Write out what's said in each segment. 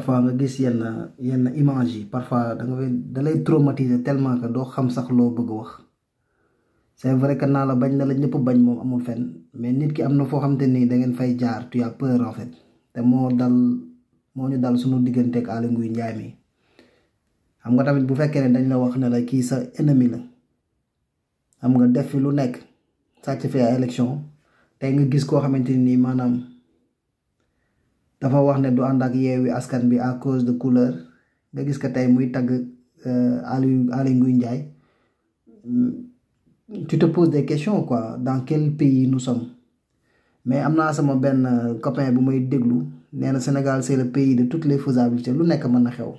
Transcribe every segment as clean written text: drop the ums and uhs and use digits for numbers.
parfois nga gis yenn image yi parfois da lay traumatiser tellement que doo xam sax loo bëgg wax c'est vrai que naa la bañ na la ñëpp bañ moom amul fenn mais nit ki am na foo xamante nii da ngeen fay jaar tu as peur en fait te moo ñu dal suñu digganteeg Aly Ngouille Ndiaye mi xam nga tamit bu fekkee ne dañ la wax ne la kii sa ennemi la xam nga def fi lu nekk sàcc fi ay élection tey nga gis koo xamante nii maanaam dafa wax ne du ànd ak Yewwi Askan bi à cause de couleur nga gis ko tey muy tagg Aly Ngouille Ndiaye tu te poses des questions quoi dans quel pays nous sommes mais am naa sama benn copain bu may déglu nee na Sénégal c'est le pays de toutes les faisabilités lu nekk mën na xew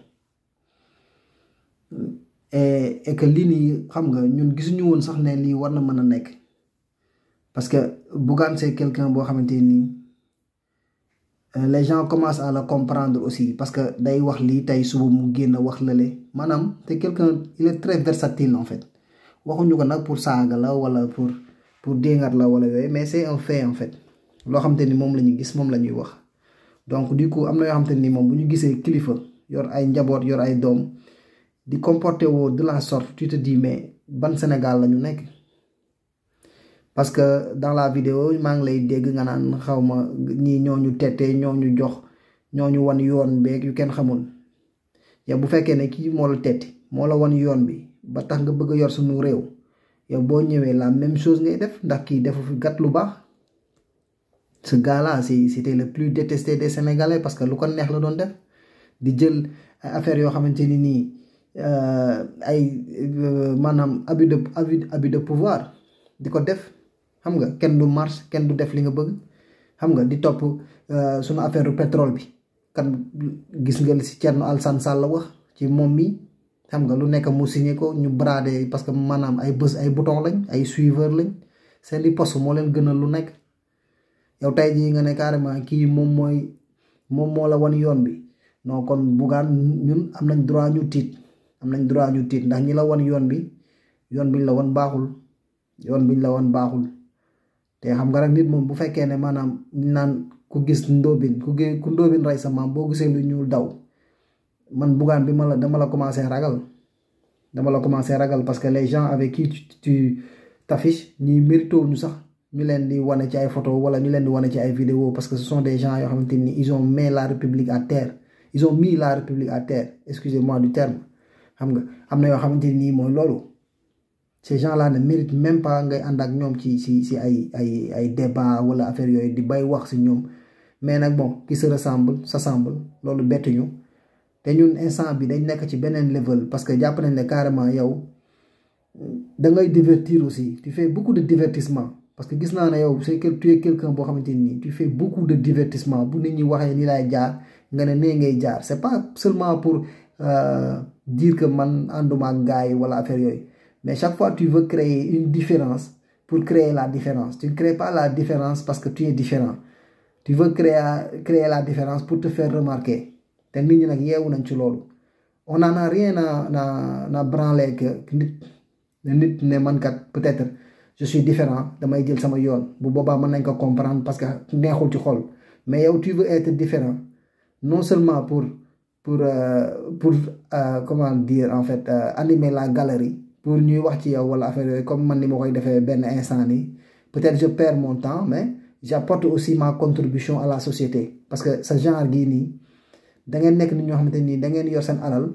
et que lii nii xam nga ñun gisuñu woon sax ne lii war na mën a nekk parce que Bougane c'est quelqu'un boo xamante nii les gens commencent à le comprendre aussi parce que day wax lii tey suba mu génn wax lale maanaam c'est quelqu'un il est très versatile en fait waxuñu ko nag pour saaga la wala pour déngat la wala yooyu mais c'est un fait en fait loo xamante ni moom la ñu gis moom la ñuy wax donc du coup am na yoo xamante ni moom bu ñu gisee kilifa yor ay njaboot yor ay doom di comporter woo de la sorte tu te dis mais ban Sénégal la ñu nekk parce que dans la vidéo maa ngi lay dégg nga naan xaw ma ñii ñoo ñu tette ñoo ñu jox ñoo ñu wan yoon beeg yu kenn xamul yow bu fekkee ne kii moo la tette moo la wan yoon bi ba tax nga bëgg a yor suñu réew yow boo ñëwee la même chose ngay def ndax kii defu fi gàtt lu baax ce gars-là c'était le plus détesté des Sénégalais parce que lu ko neex la doon def di jël affaire yoo xamante ni nii ay maanaam abus de pouvoir di ko def xam nga kenn du marche kenn du def li nga bëgg xam nga di topp suñu affaire du pétrole bi kan gis nga li si Thierno Alassane Sall la wax ci moom mi xam nga lu nekk mu signé ko ñu bradé parce que maanaam ay bës ay bouton lañ ay suiveur lañ seen di poste moo leen gënal lu nekk yow tey jii nga ne carrément kii moom moo la wan yoon bi non kon Bougane ñun am nañ droit ñu tiit ndax ñi la wan yoon biñ la wan baaxul te xam nga rek nit moom bu fekkee ne maanaam naan ku gis ndóobin ku ndóobin rey sa maam boo gisee lu ñuul daw man Bougane dama la commencé ragal parce que les gens avec qui tu t'affiches ñi mérito ñu sax ñu leen di wane ci ay photo wala ñu leen di wane ci ay vidéo parce que ce sont des gens yoo xamante ni ils ont mis la République à terre excusez-moi du terme xam nga am na yoo xamante ni mooy loolu ces gens-là ne méritent même pas ngay ànd ak ñoom ci ay débat wala affaire yooyu di bay wax si ñoom mais nag bon qui se s'assemble loolu bettuñu te ñun instant bi dañ nekk ci beneen level parce que jàpp nañ ne carrément yow da ngay divertir aussi tu fais beaucoup de divertissement parce que gis naa ne yow c'est que tu es quelqu'un boo xamante ni tu fais beaucoup de divertissement bu nit ñi waxee ni laay jaar nga ne nee ngay jaar c'est pas seulement pour dire que man ànduma ak gars yi wala affaire yooyu mais chaque fois tu veux créer une différence pour créer la différence tu ne crées pas la différence parce que tu es différent tu veux créer la différence pour te faire remarquer te nit ñi nag yeewu nañ ci loolu on n'en a rien à branler que nit ne man kat peut-être je suis différent damay jël sama yoon bu boobaa mën nañ ko comprendre parce que neexul ci xol mais yow tu veux être différent non seulement pour comment dire en fait animer la galerie pour ñuy wax ci yow wala affaire yooyu comme man ni ma koy defee benn instant nii peut-être je perds mon temps mais j'apporte aussi ma contribution à la société parce que ce genre gii nii da ngeen nekk nit ñoo xamante nii da ngeen yor seen alal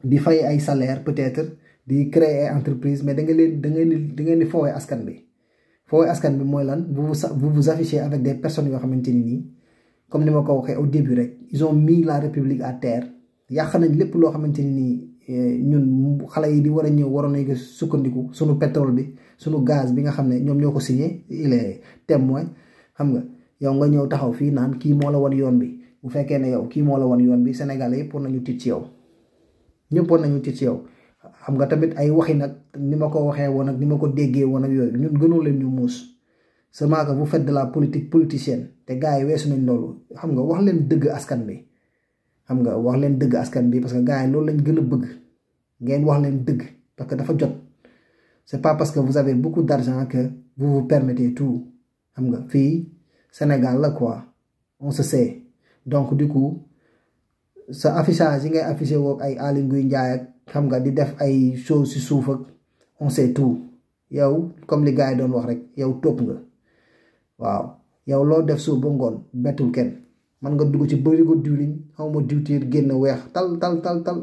di fay ay salaire peut-être di créer ay entreprise mais da ngeen di foowee askan bi mooy lan vous vous affichez avec des personnes yoo xamante ni nii comme ni ma ko waxee au début rek ils ont mis la République à terre yàq nañ lépp loo xamante ni nii ñun xale yi di war a ñëw waroon nañ ko sukkandiku sunu pétrole bi sunu gaz bi nga xam ne ñoom ñoo ko signé il est témoin xam nga yow nga ñëw taxaw fii naan kii moo la wan yoon bi bu fekkee ne yow kii moo la wan yoon bi Sénégalais yëpp war nañu tiit ci yow ñëpp war nañu tiit ci yow xam nga tamit ay waxi nag ni ma ko waxee woon ak ni ma ko déggee woon ak yooyu ñun gënoo leen ñu muus seulement que vous faites de la politique politicienne te gars yi weesu nañ loolu xam nga wax leen dëgg askan bi xam nga wax leen dëgg askan bi parce que gars yi loolu lañ gën a bëgg ngeen wax leen dëgg parce que dafa jot c'est pas parce que vous avez beaucoup d'argent que vous vous permettez tout xam nga fii Sénégal la quoi on se sait donc du coup sa affichage yi ngay affiché woog ay Aly Ngouille Ndiaye ak xam nga di def ay show si suuf ak on sait tout yow comme li gars yi doon wax rek yow topp nga waaw yow loo def suuf ba ngoon bettul kenn man nga dugg ci bërigo diwlin xaw ma diwtiir génn weex tal tal tal tal